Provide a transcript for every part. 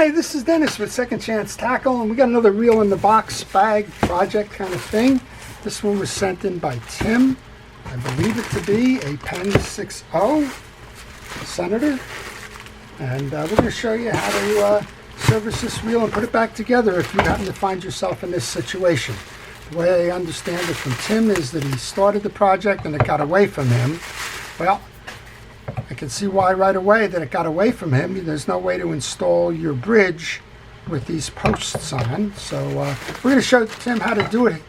Hi, this is Dennis with Second Chance Tackle, and we got another reel in the box bag project kind of thing. This one was sent in by Tim. I believe it to be a Penn 6.0 Senator, and we're going to show you how to service this reel and put it back together if you happen to find yourself in this situation. The way I understand it from Tim is that he started the project and it got away from him. Well, I can see why right away that it got away from him. There's no way to install your bridge with these posts on. So we're going to show Tim how to do it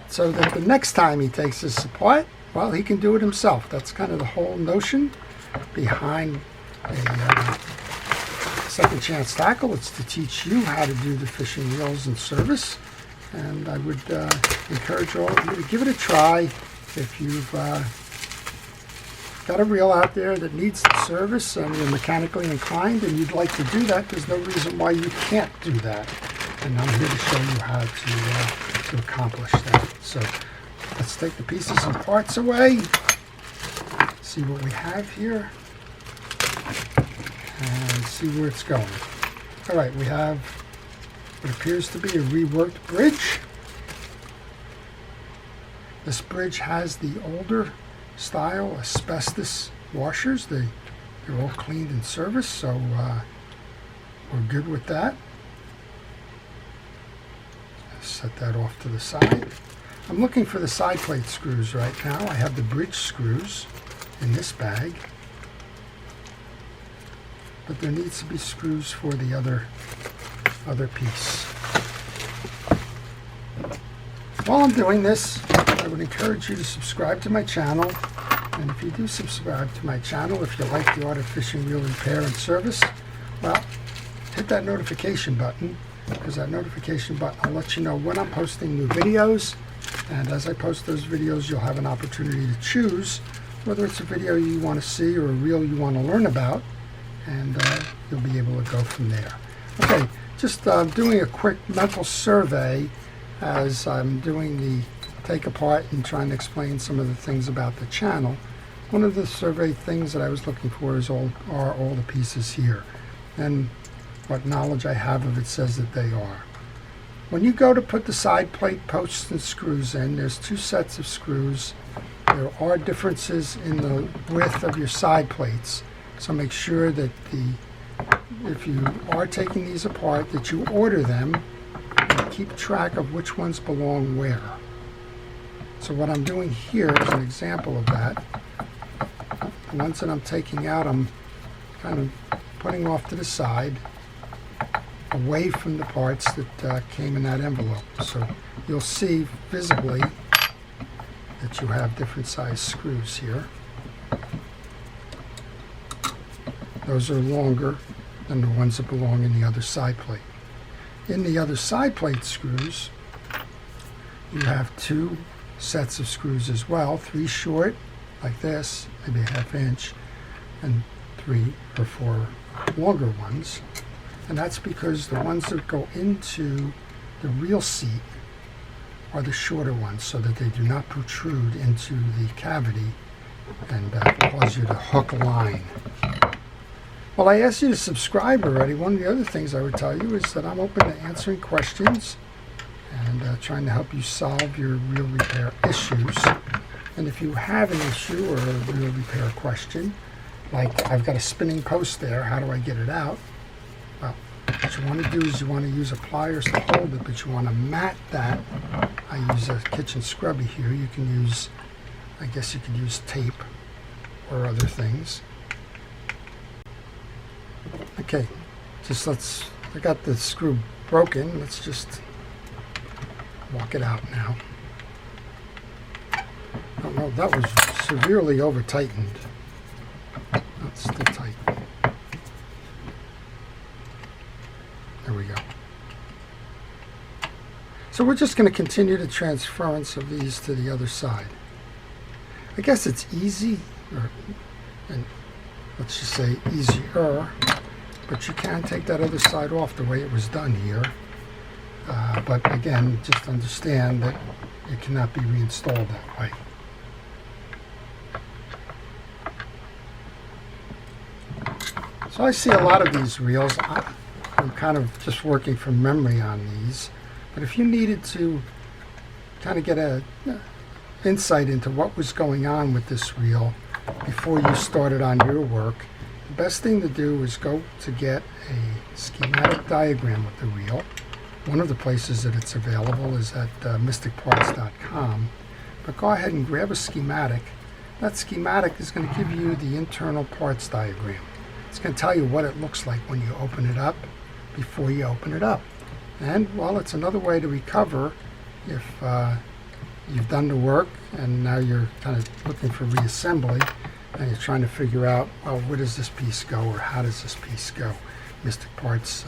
so that the next time he takes this apart, well, he can do it himself. That's kind of the whole notion behind a Second Chance Tackle. It's to teach you how to do the fishing reels and service. And I would encourage all of you to give it a try if you've got a reel out there that needs service and you're mechanically inclined and you'd like to do that. There's no reason why you can't do that, and I'm here to show you how to accomplish that. So let's take the pieces and parts away, see what we have here, and see where it's going. All right, we have what appears to be a reworked bridge. This bridge has the older style asbestos washers. They're all cleaned and serviced, so we're good with that. Set that off to the side. I'm looking for the side plate screws right now. I have the bridge screws in this bag, but there needs to be screws for the other piece. While I'm doing this, I would encourage you to subscribe to my channel, and if you do subscribe to my channel, if you like the art of fishing reel repair and service, well, hit that notification button, because that notification button will let you know when I'm posting new videos, and as I post those videos, you'll have an opportunity to choose whether it's a video you want to see or a reel you want to learn about, and you'll be able to go from there. Okay, just doing a quick mental survey as I'm doing the take apart and trying to explain some of the things about the channel. One of the survey things that I was looking for is are all the pieces here, and what knowledge I have of it says that they are. When you go to put the side plate posts and screws in, there's two sets of screws. There are differences in the width of your side plates, so make sure that if you are taking these apart, that you order them and keep track of which ones belong where. So what I'm doing here is an example of that. The ones that I'm taking out, I'm kind of putting off to the side, away from the parts that came in that envelope. So you'll see visibly that you have different size screws here. Those are longer than the ones that belong in the other side plate. In the other side plate screws, you have two sets of screws as well, 3 short like this, maybe a ½ inch, and 3 or 4 longer ones. And that's because the ones that go into the reel seat are the shorter ones, so that they do not protrude into the cavity and cause you to hook line. Well, I asked you to subscribe already. One of the other things I would tell you is that I'm open to answering questions and trying to help you solve your reel repair issues. And if you have an issue or a reel repair question, like I've got a spinning post there, how do I get it out? Well, what you want to do is you want to use pliers to hold it, but you want to mat that. I use a kitchen scrubby here. You can use, I guess you could use tape or other things. Okay, I got the screw broken. Let's just walk it out now. Oh no, that was severely over tightened. That's still tight. There we go. So we're just going to continue the transference of these to the other side. I guess it's easy, and let's just say easier, but you can take that other side off the way it was done here. But again, just understand that it cannot be reinstalled that way. So I see a lot of these reels. I'm kind of just working from memory on these. But if you needed to kind of get a insight into what was going on with this reel before you started on your work, the best thing to do is go to get a schematic diagram of the reel. One of the places that it's available is at mysticparts.com. But go ahead and grab a schematic. That schematic is going to give you the internal parts diagram. It's going to tell you what it looks like when you open it up before you open it up. And, well, it's another way to recover if you've done the work and now you're kind of looking for reassembly and you're trying to figure out, well, where does this piece go or how does this piece go? Mystic Parts,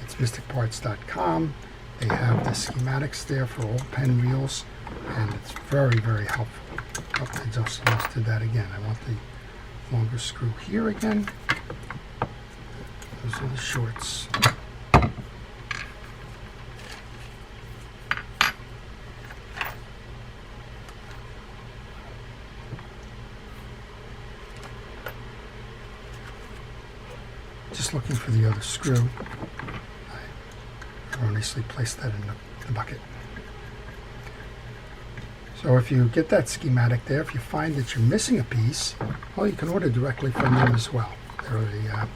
it's mysticparts.com. They have the schematics there for old Penn reels, and it's very, very helpful. Oh, I just did that again. I want the longer screw here again. Those are the shorts. Just looking for the other screw. I erroneously placed that in the bucket. So if you get that schematic there, if you find that you're missing a piece, well, you can order directly from them as well. They're the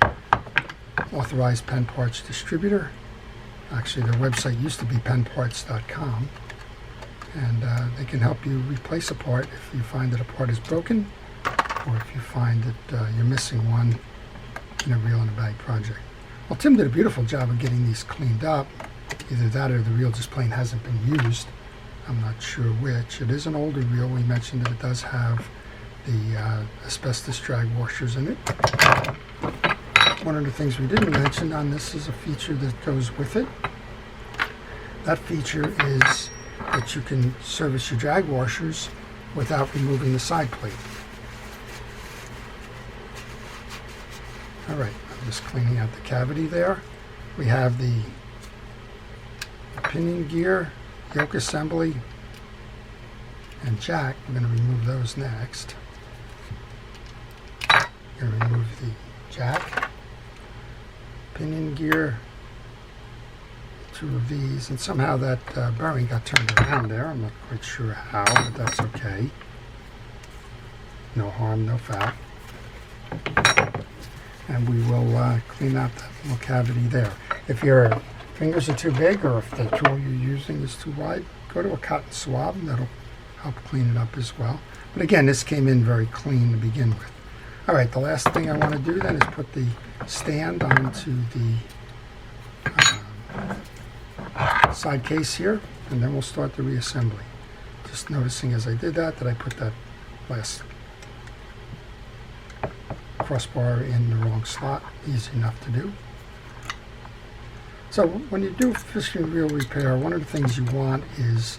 authorized Penn Parts distributor. Actually, their website used to be pennparts.com, and they can help you replace a part if you find that a part is broken, or if you find that you're missing one in a reel in a bag project. Well, Tim did a beautiful job of getting these cleaned up. Either that or the reel just plain hasn't been used. I'm not sure which. It is an older reel. We mentioned that it does have the asbestos drag washers in it. One of the things we didn't mention on this is a feature that goes with it. That feature is that you can service your drag washers without removing the side plate. All right, I'm just cleaning out the cavity there. We have the pinion gear, yoke assembly, and jack. We're going to remove those next. We're going to remove the jack, pinion gear, two of these, and somehow that bearing got turned around there. I'm not quite sure how, but that's okay. No harm, no foul. And we will clean out that little cavity there. If your fingers are too big or if the tool you're using is too wide, go to a cotton swab and that'll help clean it up as well. But again, this came in very clean to begin with. All right, the last thing I want to do then is put the stand onto the side case here, and then we'll start the reassembly. Just noticing as I did that I put that last crossbar in the wrong slot. Easy enough to do. So when you do fishing reel repair, one of the things you want is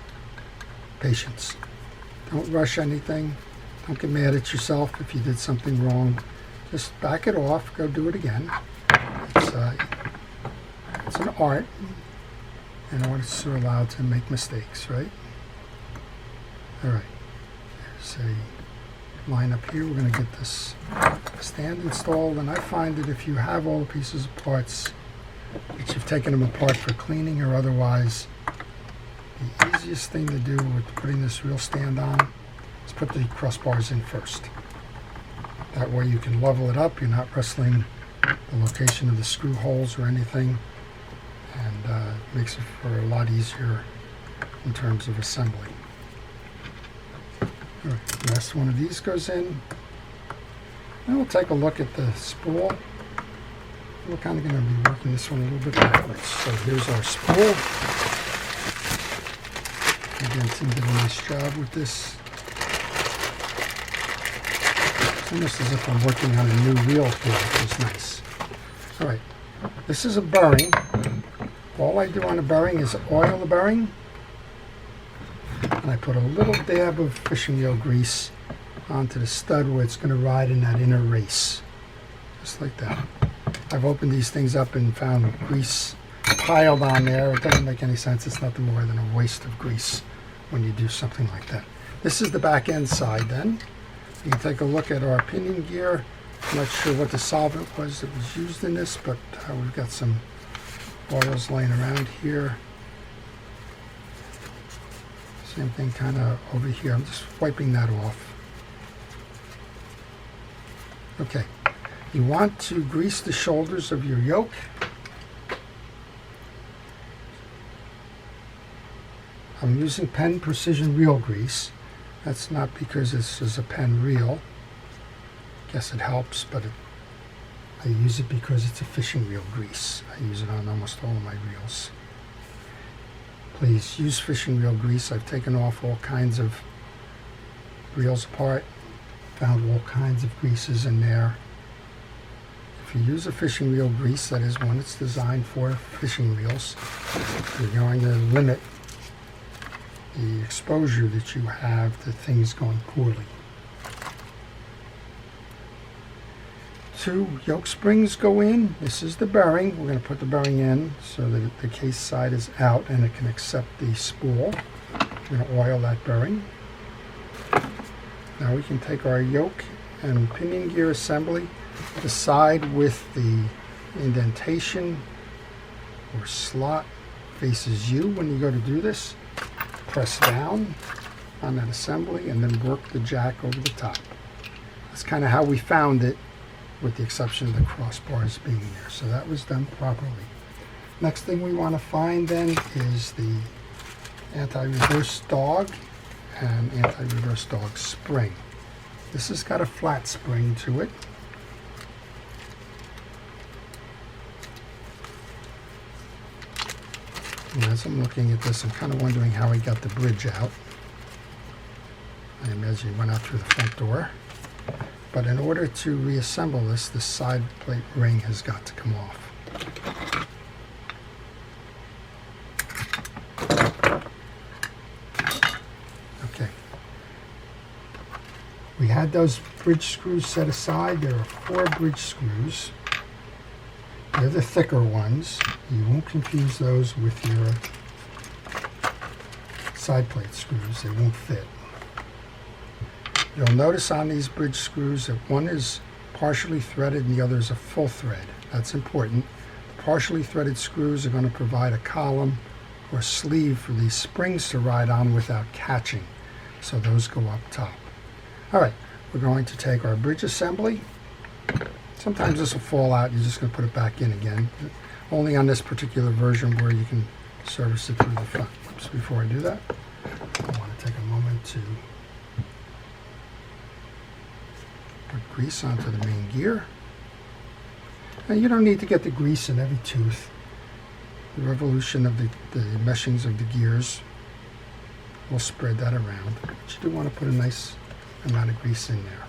patience. Don't rush anything. Don't get mad at yourself if you did something wrong. Just back it off, go do it again. It's an art, and artists are allowed to make mistakes, right? All right, there's a line up here. We're going to get this stand installed, and I find that if you have all the pieces of parts that you've taken them apart for cleaning or otherwise, the easiest thing to do with putting this reel stand on is put the crossbars in first. That way you can level it up. You're not wrestling the location of the screw holes or anything, and makes it for a lot easier in terms of assembly. All right, the last one of these goes in. Now we'll take a look at the spool. We're kind of going to be working this one a little bit backwards. So here's our spool. Again, Tim did a nice job with this. It's almost as if I'm working on a new reel here, which is nice. All right, this is a bearing. All I do on a bearing is oil the bearing, and I put a little dab of fishing reel grease onto the stud where it's going to ride in that inner race, just like that. I've opened these things up and found grease piled on there. It doesn't make any sense. It's nothing more than a waste of grease when you do something like that. This is the back end side then. You can take a look at our pinion gear. I'm not sure what the solvent was that was used in this, but we've got some oils laying around here. Same thing kind of over here. I'm just wiping that off. Okay, you want to grease the shoulders of your yoke. I'm using Penn Precision Reel Grease. That's not because this is a Penn reel. Guess it helps, but I use it because it's a fishing reel grease. I use it on almost all of my reels. Please use fishing reel grease. I've taken off all kinds of reels apart, found all kinds of greases in there. If you use a fishing reel grease, that is one that's designed for fishing reels, you're going to limit the exposure that you have to things going poorly. 2 yoke springs go in. This is the bearing. We're going to put the bearing in so that the case side is out and it can accept the spool. We're going to oil that bearing. Now we can take our yoke and pinion gear assembly. The side with the indentation or slot faces you when you go to do this. Press down on that assembly and then work the jack over the top. That's kind of how we found it, with the exception of the crossbars being there. So that was done properly. Next thing we want to find then is the anti-reverse dog and anti-reverse dog spring. This has got a flat spring to it. And as I'm looking at this, I'm kind of wondering how he got the bridge out. I imagine he went out through the front door. But in order to reassemble this, the side plate ring has got to come off. Okay. We had those bridge screws set aside. There are 4 bridge screws. They're the thicker ones. You won't confuse those with your side plate screws. They won't fit. You'll notice on these bridge screws that one is partially threaded and the other is a full thread. That's important. The partially threaded screws are going to provide a column or sleeve for these springs to ride on without catching. So those go up top. All right, we're going to take our bridge assembly. Sometimes this will fall out. You're just going to put it back in again. Only on this particular version where you can service it through the front. Oops, before I do that, I want to take a moment to put grease onto the main gear. Now you don't need to get the grease in every tooth. The revolution of the meshings of the gears will spread that around. But you do want to put a nice amount of grease in there.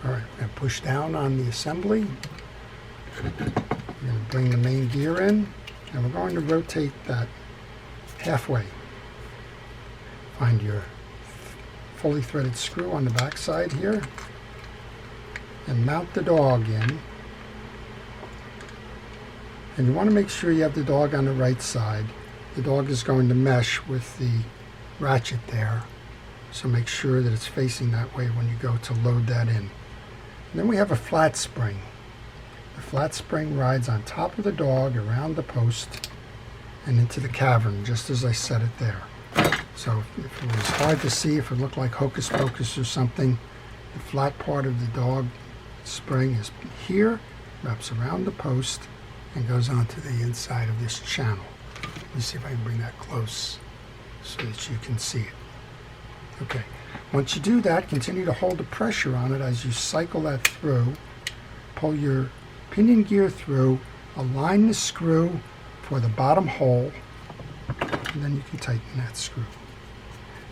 All right, we're going to push down on the assembly. We're going to bring the main gear in, and we're going to rotate that halfway. Find your fully threaded screw on the back side here, and mount the dog in. And you want to make sure you have the dog on the right side. The dog is going to mesh with the ratchet there, so make sure that it's facing that way when you go to load that in. And then we have a flat spring. The flat spring rides on top of the dog, around the post, and into the cavern, just as I set it there. So if it was hard to see, if it looked like hocus pocus or something, the flat part of the dog spring is here, wraps around the post, and goes onto the inside of this channel. Let me see if I can bring that close so that you can see it. Okay. Once you do that, continue to hold the pressure on it as you cycle that through. Pull your pinion gear through, align the screw for the bottom hole, and then you can tighten that screw.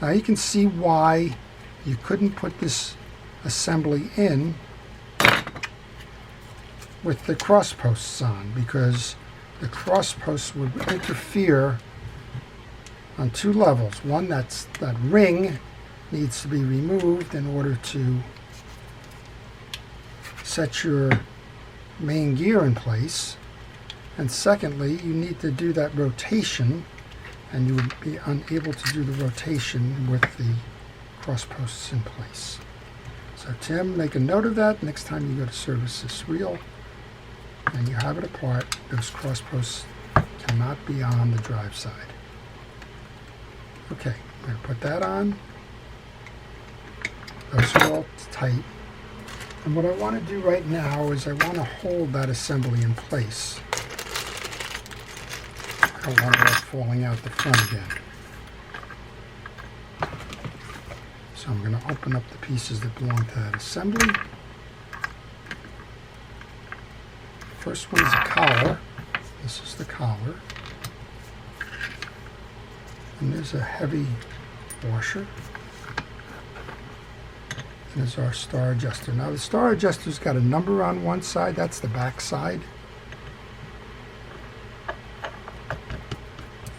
Now you can see why you couldn't put this assembly in with the cross posts on, because the cross posts would interfere on 2 levels. One, that ring needs to be removed in order to set your main gear in place. And secondly, you need to do that rotation, and you would be unable to do the rotation with the cross posts in place. So Tim, make a note of that next time you go to service this reel and you have it apart. Those cross posts cannot be on the drive side. Okay, I'm going to put that on. Those are all tight. And what I want to do right now is I want to hold that assembly in place. I don't want it all falling out the front again. So I'm going to open up the pieces that belong to that assembly. First one is a collar. This is the collar. And there's a heavy washer. And there's our star adjuster. Now the star adjuster's got a number on one side. That's the back side.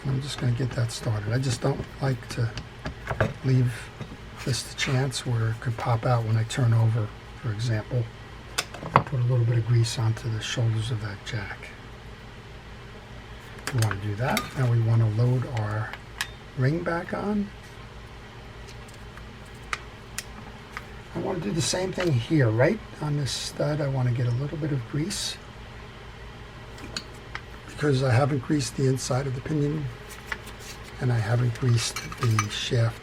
And I'm just going to get that started. I just don't like to leave this to chance where it could pop out when I turn over, for example. Put a little bit of grease onto the shoulders of that jack. We want to do that. Now we want to load our ring back on. I want to do the same thing here, right on this stud. I want to get a little bit of grease because I haven't greased the inside of the pinion and I haven't greased the shaft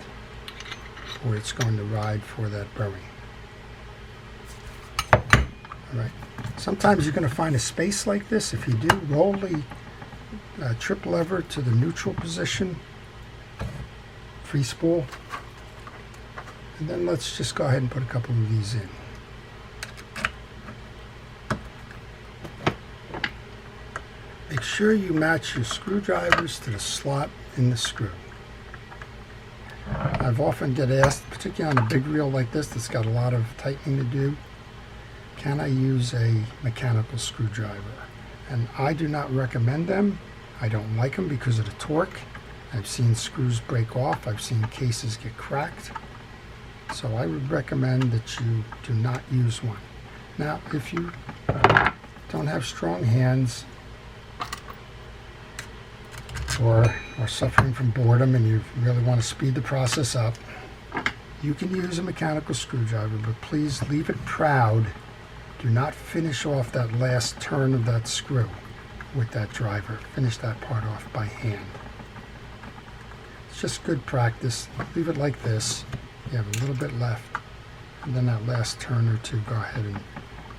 where it's going to ride for that bearing. All right. Sometimes you're going to find a space like this. If you do, roll the trip lever to the neutral position, free spool, and then let's just go ahead and put a couple of these in. Make sure you match your screwdrivers to the slot in the screw. I've often get asked, particularly on a big reel like this that's got a lot of tightening to do, can I use a mechanical screwdriver? And I do not recommend them. I don't like them because of the torque. I've seen screws break off. I've seen cases get cracked. So I would recommend that you do not use one. Now, if you don't have strong hands or are suffering from boredom and you really want to speed the process up, you can use a mechanical screwdriver, but please leave it proud. Do not finish off that last turn of that screw with that driver. Finish that part off by hand. It's just good practice. Leave it like this. You have a little bit left, and then that last turn or two, go ahead and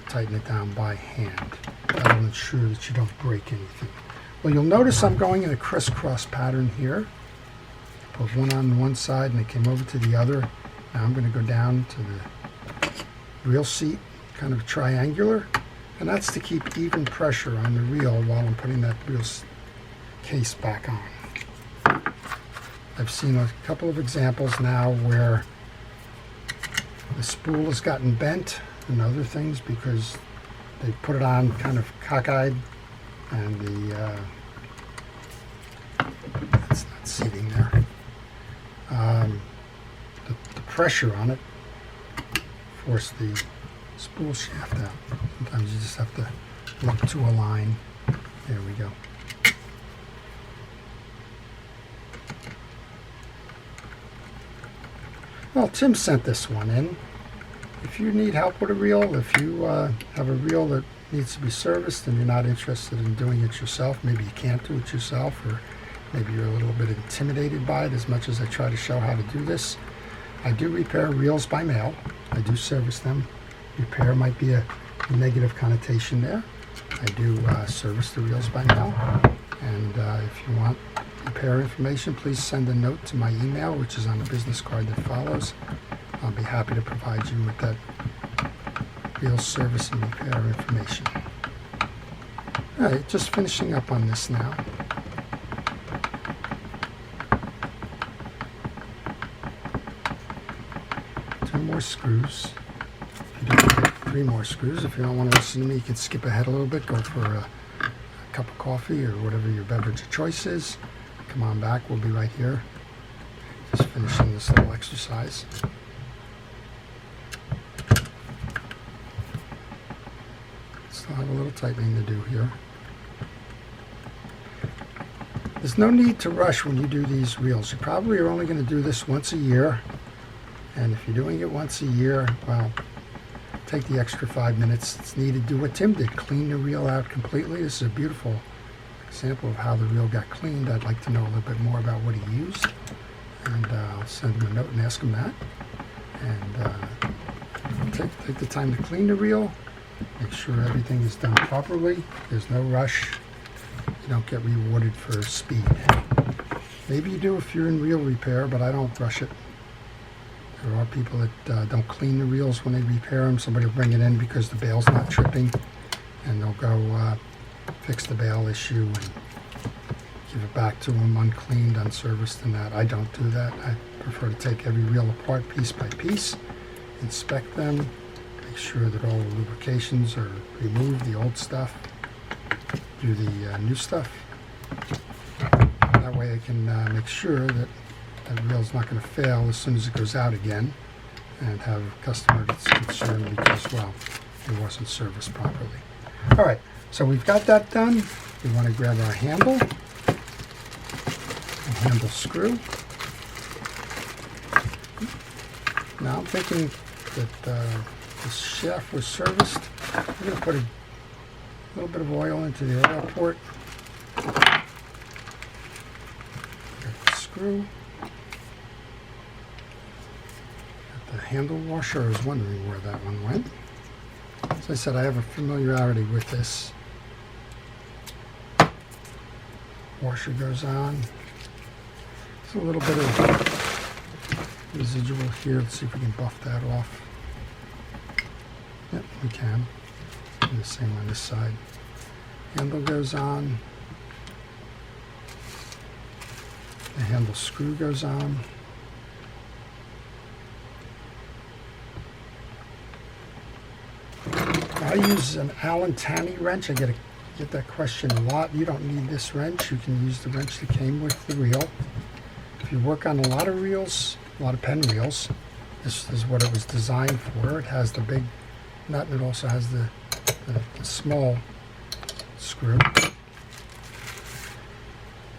tighten it down by hand. That'll ensure that you don't break anything. Well, you'll notice I'm going in a crisscross pattern here. Put one on one side and it came over to the other. Now I'm going to go down to the reel seat, kind of triangular, and that's to keep even pressure on the reel while I'm putting that reel case back on. I've seen a couple of examples now where the spool has gotten bent and other things because they put it on kind of cockeyed and it's not seating there. The pressure on it forced the spool shaft out. Sometimes you just have to look to align. There we go. Well, Tim sent this one in. If you need help with a reel, if you have a reel that needs to be serviced and you're not interested in doing it yourself, maybe you can't do it yourself, or maybe you're a little bit intimidated by it as much as I try to show how to do this. I do repair reels by mail. I do service them. Repair might be a negative connotation there. I do service the reels by mail. And if you want repair information, please send a note to my email, which is on the business card that follows. I'll be happy to provide you with that reel service and repair information. All right, just finishing up on this now. Two more screws. You don't get 3 more screws. If you don't want to listen to me, you can skip ahead a little bit, go for a cup of coffee or whatever your beverage of choice is. Come on back, we'll be right here. Just finishing this little exercise. Still have a little tightening to do here. There's no need to rush when you do these reels. You probably are only going to do this once a year. And if you're doing it once a year, well, take the extra 5 minutes that's needed. Do what Tim did, clean the reel out completely. This is a beautiful example of how the reel got cleaned. I'd like to know a little bit more about what he used, and I'll send him a note and ask him that. And take the time to clean the reel. Make sure everything is done properly. There's no rush. You don't get rewarded for speed. Maybe you do if you're in reel repair, but I don't rush it. There are people that don't clean the reels when they repair them. Somebody will bring it in because the bail's not tripping, and they'll go fix the bail issue and give it back to them uncleaned, unserviced, and that. I don't do that. I prefer to take every reel apart piece by piece, inspect them, make sure that all the lubrications are removed, the old stuff, do the new stuff. That way I can make sure that that reel's not going to fail as soon as it goes out again, and have a customer that's concerned because, well, it wasn't serviced properly. All right, so we've got that done. We want to grab our handle, and handle screw. Now I'm thinking that the shaft was serviced. I'm going to put a little bit of oil into the oil port. Got the screw. Got the handle washer. I was wondering where that one went. As I said, I have a familiarity with this. Washer goes on. There's a little bit of residual here. Let's see if we can buff that off. Yep, we can. Do the same on this side. Handle goes on. The handle screw goes on. I use an Allen Tanny wrench. I get that question a lot. You don't need this wrench. You can use the wrench that came with the reel. If you work on a lot of reels, a lot of Penn reels, this is what it was designed for. It has the big nut, and it also has the small screw.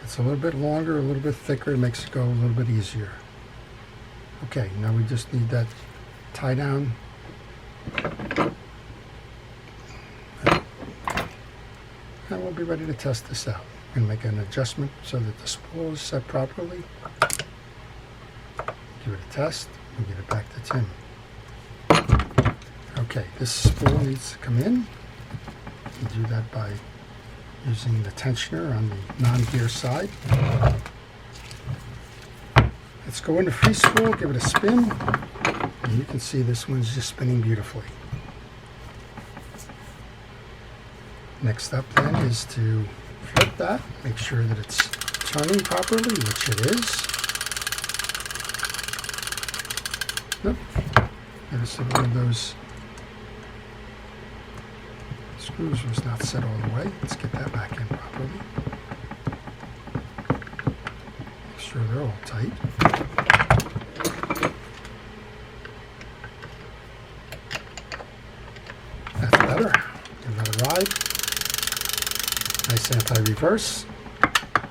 It's a little bit longer, a little bit thicker. It makes it go a little bit easier. Okay, now we just need that tie down. And we'll be ready to test this out. We're going to make an adjustment so that the spool is set properly. Give it a test and give it back to Tim. Okay, this spool needs to come in. You do that by using the tensioner on the non-gear side. Let's go into free spool, give it a spin, and you can see this one's just spinning beautifully. Next step then is to flip that, make sure that it's turning properly, which it is. Nope. Notice that one of those screws was not set all the way. Let's get that back in properly. Make sure they're all tight. That's better. Give another ride. Nice anti-reverse.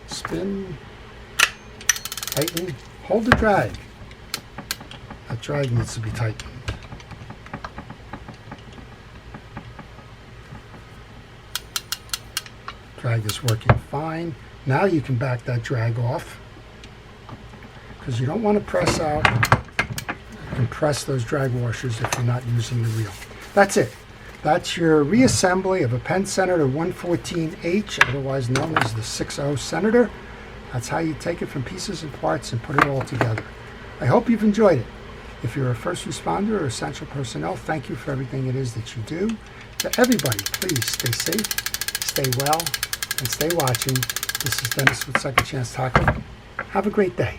Spin. Tighten. Hold the drag. That drag needs to be tightened. Drag is working fine. Now you can back that drag off, because you don't want to press out and compress those drag washers if you're not using the reel. That's it. That's your reassembly of a Penn Senator 114H, otherwise known as the 6.0 Senator. That's how you take it from pieces and parts and put it all together. I hope you've enjoyed it. If you're a first responder or essential personnel, thank you for everything it is that you do. To everybody, please stay safe, stay well, and stay watching. This is Dennis with Second Chance Taco. Have a great day.